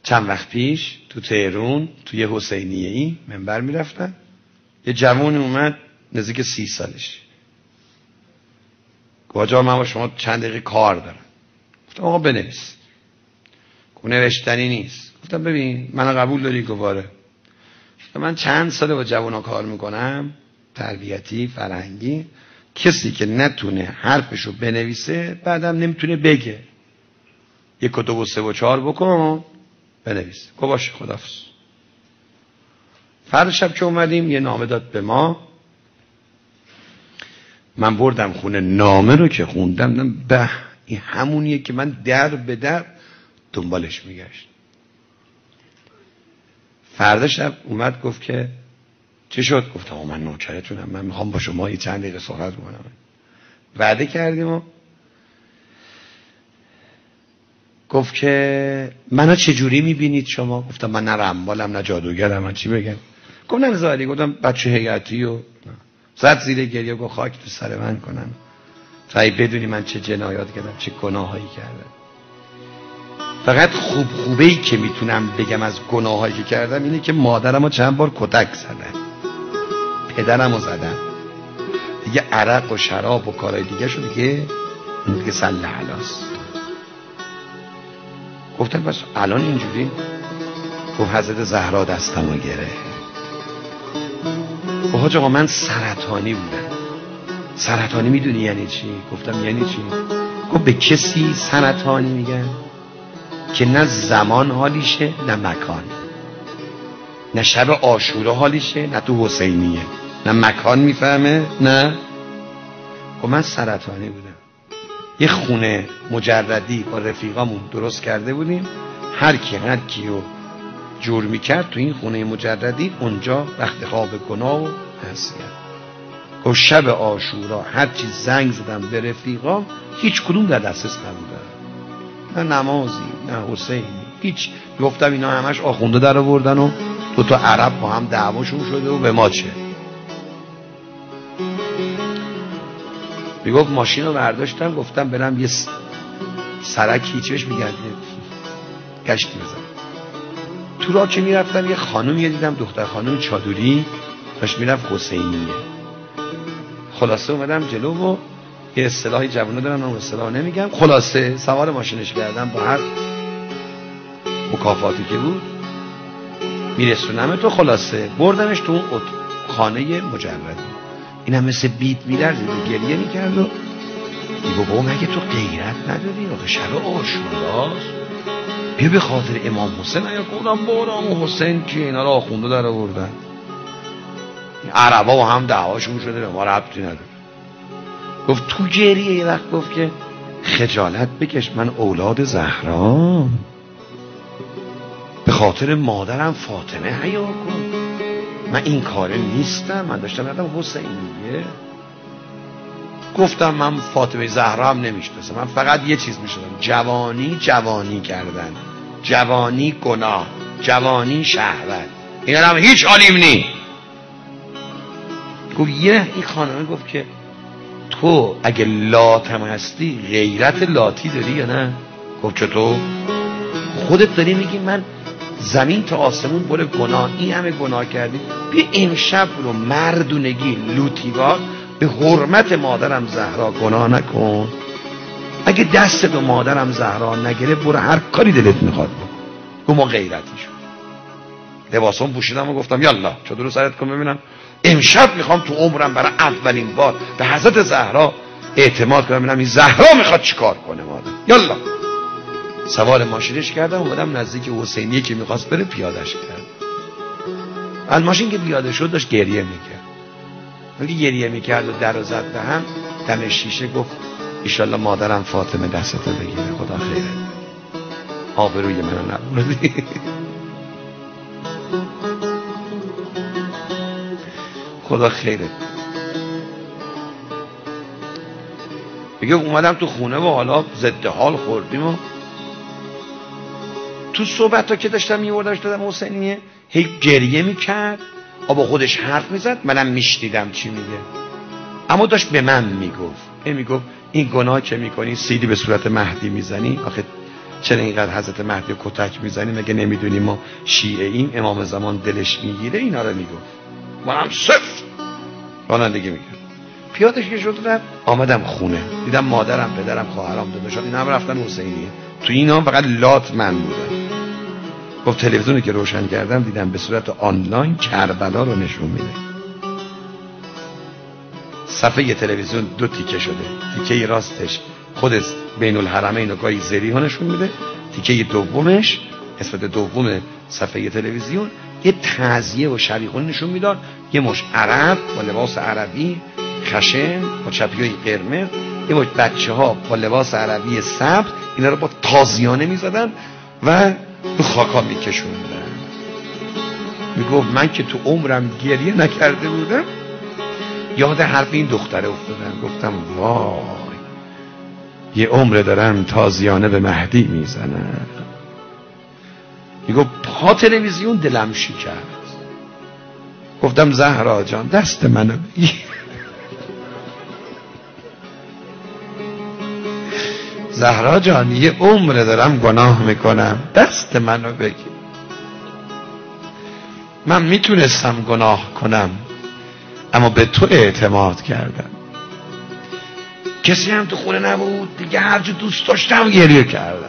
چند وقت پیش تو تهران توی حسینیه ای منبر میرفتن، یه جوان اومد نزدیک 30 سالش، گفت من با شما چند دقیقه کار دارم. گفتم آقا بنویس. گفت نوشتنی نیست. گفتم ببین منو قبول داری؟ گفت آره. من چند ساله با جوانا کار میکنم، تربیتی فرهنگی، کسی که نتونه حرفشو بنویسه بعدم نمیتونه بگه. 1 و 2 و 3 و 4 بکن بنویس. گفت باشه خداحافظ. فردا شب که اومدیم یه نامه داد به ما، من بردم خونه، نامه رو که خوندم به این همونیه که من در به در دنبالش میگشت. فردا شب اومد گفت که چی شد؟ گفتم من نوکرتونم، من میخوام با شما یه چند دقیقه صحبت کنم. وعده کردیم و گفت که منو چجوری میبینید شما؟ گفتم من نه رمبالم نه جادوگرم، من چی بگم؟ گفت نه زاری. گفتم بچه هیئتی و زد زیر گریه، گفت خاک تو سر من کنن تا بدونی من چه جنایات کردم، چه گناهایی کردم. فقط خوبه‌ای که میتونم بگم از گناهایی که کردم اینه که مادرمو چند بار کتک زدم، پدرمو زدم، دیگه عرق و شراب و کارهای دیگه شو دیگه سله علاست. گفتم بس الان اینجوری؟ گفت حضرت زهرا دستمو گرفت. حاج آقا من سرطانی بودم. سرطانی میدونی یعنی چی؟ گفتم یعنی چی؟ گفت به کسی سرطانی میگن که نه زمان حالیشه نه مکان، نه شب عاشورا حالیشه نه تو حسینیه، نه مکان میفهمه نه. گفت من سرطانی بودم. یه خونه مجردی با رفیقامون درست کرده بودیم، هر کیو جور میکرد تو این خونه مجردی اونجا رخت خواب گناه و معصیت. گفت شب عاشورا هر چی زنگ زدم به رفیقام هیچ کدوم در دسترس نبودن، نه نمازی نه حسینی هیچ. گفتم اینا همش آخونده در آوردن و 2 تا عرب با هم دعواشون شده و به ما چه. میگفت ماشین رو برداشتم گفتم برم یه سرکی چیش میگرده گشتی بزن. تو راه که میرفتم یه خانومی دیدم، دختر خانوم چادری داشت میرفت حسینیه. خلاصه اومدم جلو و یه اصطلاحی جوونا دارن، من اصطلاح نمیگم. خلاصه سوار ماشینش کردم با هر مکافاتی که بود میرسونم تو. خلاصه بردمش تو اون خانه مجردی. اینم مثل بیت می‌لرزید و گریه میکرد و بابا مگه تو غیرت نداری؟ آخه شب عاشوراست، بیا به خاطر امام حسین. یا گفتم بارم حسین که اینا رو آخونده در آوردن، عربا با هم دعواشون شده به ما ربطی نداره. گفت تو گریه یه وقت گفت که خجالت بکش، من اولاد زهرا، به خاطر مادرم فاطمه حیا کن، من این کاره نیستم، من داشتم رفتم حسینیه. گفتم من فاطمه زهرا هم نمیشناسم، من فقط یه چیز میشناسم، جوانی کردن، جوانی گناه، جوانی شهوت، اینا هم هیچ عالیم نی. گفت این خانمه گفت که تو اگه لات هم هستی غیرت لاتی داری یا نه؟ گفت چطور؟ خودت داری میگی من زمین تا آسمون بره گناه، این همه گناه کردی، بیا امشب رو مردونگی لوتیوار به حرمت مادرم زهرا گناه نکن. اگه دست به مادرم زهرا نگیره برو هر کاری دلت میخواد بکن. گفت ما غیرتی شد. لباسام پوشیدم و گفتم یالا چادر رو سرت کن ببینم، امشب میخوام تو عمرم برای اولین بار به حضرت زهرا اعتماد کنم، ببینم این زهرا میخواد چیکار کنه مادر. یالا سوار ماشینش کردم اومدم نزدیک حسینیه که میخواست بره، پیادهش کرد. از ماشین که پیاده شد داشت گریه میکرد. وقتی گریه میکرد و در رو زد به هم دم شیشه گفت ایشالله مادرم فاطمه دستتو بگیره، خدا خیره، آبروی منو نبردی. خدا خیره. میگه اومدم تو خونه و حالا ضد حال خوردیم و تو صحبت ها که داشتم میوردمش دادم حسینیه هی گریه میکرد، با خودش حرف میزد، منم میشنیدم چی میگه، اما داشت به من میگفت این گناه که میکنی سیدی به صورت مهدی میزنی، آخه چرا اینقدر حضرت مهدی کتک میزنی؟ مگه نمیدونی ما شیعه ایم، امام زمان دلش میگیره؟ اینا رو میگفت. من هم صفر رانندگی میگم. پیادش که شد رفت، آمدم خونه دیدم مادرم، پدرم، خواهرام، داداشام اینا هم رفتن حسینیه. تو اینا فقط لات من بودم. گفت تلویزیونی که روشن کردم دیدم به صورت آنلاین کربلا رو نشون میده. صفحه تلویزیون 2 تیکه شده، تیکه راستش خود بین الحرمین و گاهی زری ها نشون میده، تیکه دومش قسمت دوم صفحه تلویزیون یه تعزیه و شریخونی نشون میداد، یه مش عرب با لباس عربی خشن با چپیای قرمز، یه مش بچه ها با لباس عربی سبز، اینا رو با تازیانه میزدن و تو خاکا میکشوندن. میگفت من که تو عمرم گریه نکرده بودم، یاد حرف این دختره افتادم. گفتم وای، یه عمر دارم تازیانه به مهدی میزنم. میگفت پا تلویزیون دلم شکست. گفتم زهرا جان دست منو بگیر. زهرا جان یه عمر دارم گناه میکنم، دست منو بگیر. من میتونستم گناه کنم اما به تو اعتماد کردم. کسی هم تو خونه نبود دیگه، هرچی دوست داشتم گریه کردم.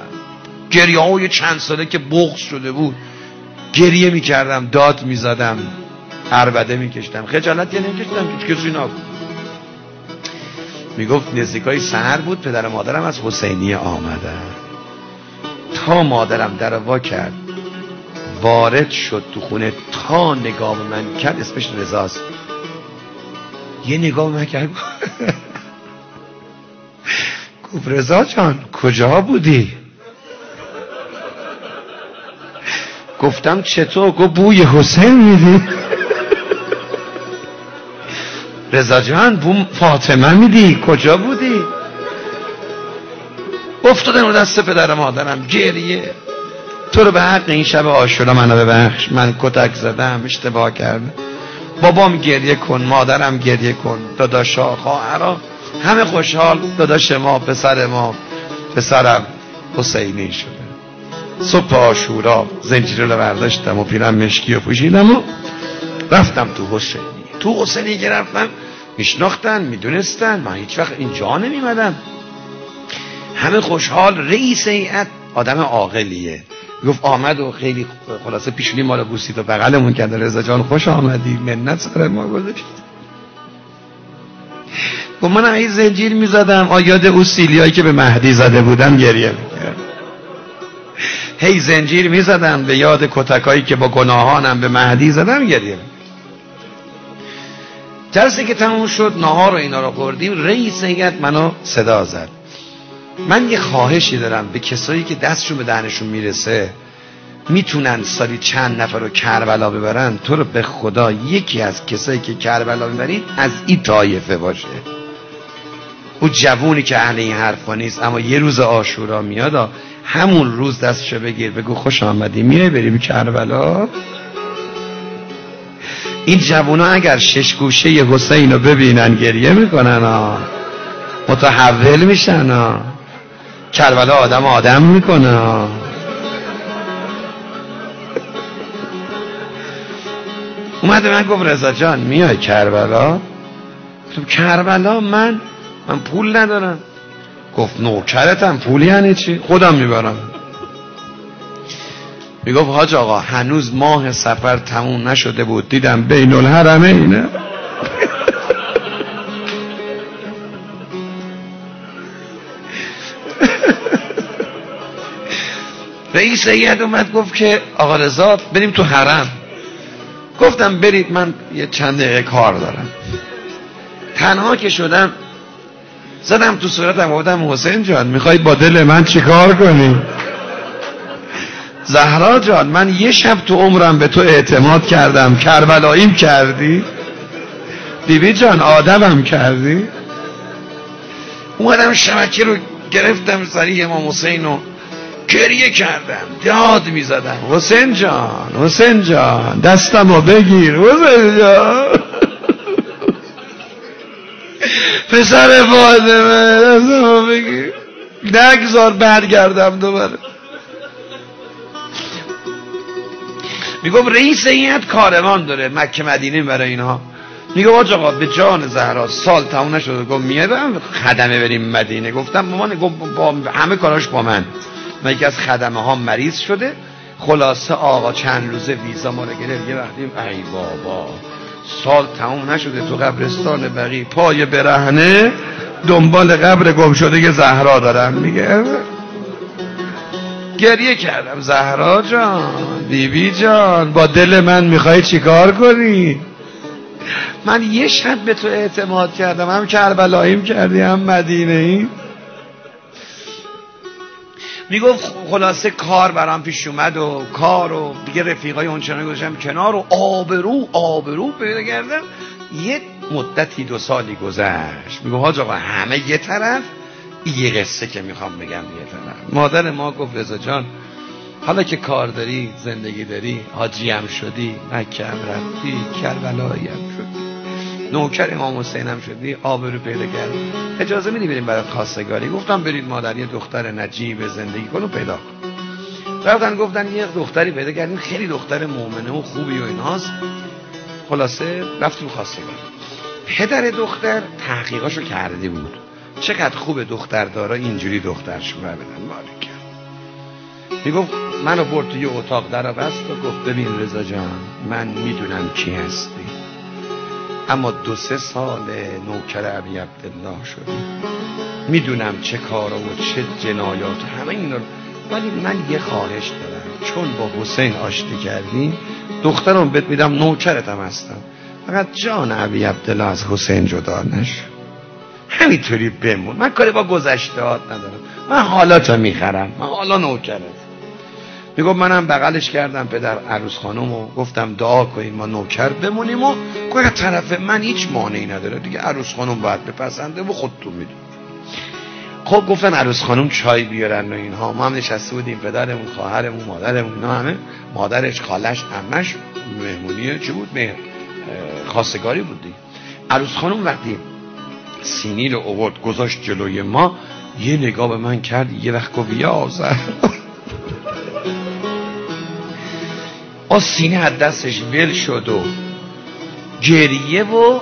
گریه های چند ساله که بغض شده بود گریه میکردم، داد میزدم، عربده میکشتم، خجالت نمیکشتم، هیچ کسی نبود. میگفت نزدیکای سحر بود، پدر و مادرم از حسینیه آمدن. تا مادرم در وا کرد وارد شد تو خونه، تا نگاه من کرد، اسمش رضاست، یه نگاه من کرد گفت رضا جان کجا بودی؟ گفتم چطور؟ گفت بوی حسین میدی؟ رضا جان بو فاطمه میدی؟ کجا بودی؟ افتادم رو دست پدر مادرم گریه. تو رو به حق این شب عاشورا منو ببخش، من کتک زدم، اشتباه کردم. بابام گریه کن، مادرم گریه کن، داداشا، خواهرا همه خوشحال. داداش ما، پسر ما، پسرم حسینی شده. صبح عاشورا زنجیره رو برداشتم و پیرم مشکی رو پوشیدم و رفتم تو حسینی. تو حسینی که رفتم میشناختن، میدونستن من هیچ وقت اینجا نمیمدم. همه خوشحال. رئیس هیئت آدم عاقلیه، گفت آمد و خیلی خلاصه پیشونی ما رو بوسید و بغلمون کرد. رضا جان خوش آمدی، منت سر ما گذاشت. گفت من این زنجیر میزدم، یاد او سیلیایی که به مهدی زده بودم گریه میکرد. هی زنجیر میزدم به یاد کتکایی که با گناهانم به مهدی زدم گریه میکرد. جلسه که تموم شد، نهار و اینا رو خوردیم، رئیس هیئت منو صدا زد. من یه خواهشی دارم به کسایی که دستشون به دهنشون میرسه میتونن سالی چند نفر رو کربلا ببرن، تو رو به خدا یکی از کسایی که کربلا میبرید از این طایفه باشه. او جوونی که اهل این حرفا نیست اما یه روز عاشورا میاد، همون روز دستشو بگیر بگو خوش آمدی، میای بریم کربلا. این جوونا اگر 6 گوشه حسین رو ببینن گریه میکنن، متحول میشن. کربلا آدم میکنه. اومد من گفت رضا جان میای کربلا؟ تو کربلا من پول ندارم. گفت نوکرتم، پولی یعنی چی؟ خودم میبرم. میگفت حاج آقا هنوز ماه سفر تموم نشده بود دیدم بین الحرمینه. رئیس هیئت اومد گفت که آقا رضا بریم تو حرم. گفتم برید، من یه چند دقیقه کار دارم. تنها که شدم زدم تو صورتم گفتم حسین جان میخوای با دل من چی کار کنی؟ زهرا جان من یه شب تو عمرم به تو اعتماد کردم، کربلاییم کردی؟ بیبی جان آدمم کردی؟ اومدم شبکه رو گرفتم سری امام حسین و گریه کردم، داد میزدم حسین جان، حسین جان دستمو بگیر، حسین جان پسر فاطمه دستمو بگیر، نگذار برگردم دوباره. میگفت رئیس هیئت کاروان داره مکه مدینه برای اینها. میگه آقا به جان زهرا سال تموم نشده، گفت میادم خدمه بریم مدینه. گفتم مامان، گفت با همه کاراش با من یکی از خدمه ها مریض شده. خلاصه آقا چند روزه ویزا ما رو گرفت. یه وقتی ای بابا سال تموم نشده تو قبرستان بقیع پای برهنه دنبال قبر گم شده که زهرا دارم. میگه گریه کردم زهرا جان، بیبی جان، با دل من میخوای چیکار کنی؟ من یه شب به تو اعتماد کردم، هم کربلاییم کردی هم مدینه‌ای. میگفت خلاصه کار برام پیش اومد و کار و دیگه رفیقای اونچنان گذاشتم کنار و آبرو پیدا کردم. یه مدتی 2 سالی گذشت. میگه حاج آقا همه یه طرف، یه قصه که میخوام بگم یه طرف. مادر ما گفت رضا جان حالا که کار داری، زندگی داری، حاجی هم شدی، مکه هم رفتی، کربلایی هم شدی، نوکر امام حسین هم شدی، آبرو پیدا کردی، اجازه میدی بریم برای خواستگاری؟ گفتم برید مادر یه دختر نجیب زندگی کنو پیدا کن. رفتن گفتن یه دختری پیدا کردیم خیلی دختر مؤمنه و خوبی و ایناست. خلاصه رفتیم خواستگاری. پدر دختر تحقیقاشو کرده بود چقدر خوب دختر دارا اینجوری دخترشو بدن مالک. میگفت منو برد توی اتاق در بست و گفت ببین رضا جان من میدونم کی هستی، اما 2-3 سال نوکر ابی عبدالله شدی، میدونم چه کارا و چه جنایات همه اینا، ولی من یه خواهش دارم، چون با حسین آشتی کردی دخترم بهت میدم، نوکرتم هستم، فقط جان ابی عبدالله از حسین جدا نشو، همینطوری بمون، من کاری با گذشتهات ندارم، من حالاتو میخرم، من حالا نوکرت. میگم منم بغلش کردم پدر عروس خانم و گفتم دعا کنیم ما نوکر بمونیم و که طرف من هیچ مانعی نداره دیگه، عروس خانم باید بپسنده و خودتون میدون. خب گفتن عروس خانم چای بیارن و اینها. ما هم نشسته بودیم، پدرمون، خواهرمون، مادرمون، اینا همه، مادرش، خالش، عمش، مهمونی چی بود؟ خواستگاری بودی. عروس خانم وقتی سینی رو آورد گذاشت جلوی ما، یه نگاه به من کرد، یه وقت گفت یا زهرا. سینه از دستش ول شد و گریه و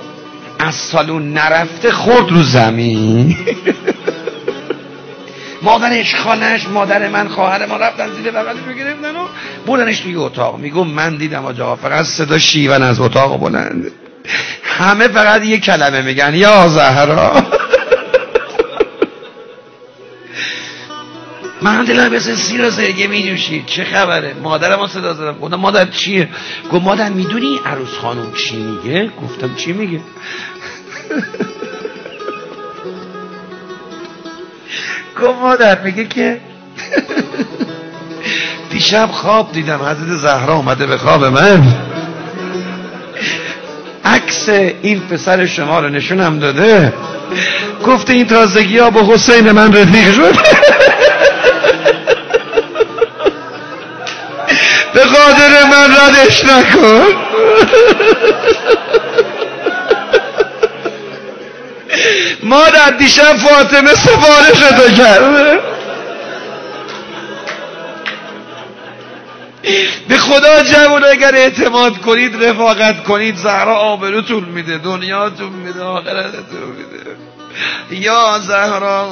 از سالون نرفته خورد رو زمین. مادرش، خالش، مادر من، خواهر ما رفتن زیر بغلش رو گرفتن و بردنش توی اتاق. میگم من دیدم آجا فقط صدا شیون از اتاق بلند، همه فقط یه کلمه میگن یا زهرا. من دلم مثل سیر و سرگه می نوشید، چه خبره؟ مادرم ها صدا زدم، گفتم مادر چیه؟ گفت مادر میدونی عروس خانم چی میگه؟ گفتم چی میگه؟ گفت مادر میگه که دیشب خواب دیدم حضرت زهرا اومده به خواب من، عکس این پسر شما رو نشونم داده، گفته این تازگی ها با حسین من رفیق شد. به قادر من ردش نکن. مادر دیشب فاطمه سفارش تو کرده، به خدا جوان اگر اعتماد کنید، رفاقت کنید، زهرا آبروتون میده، دنیاتون میده، آخرتتون میده. یا زهرا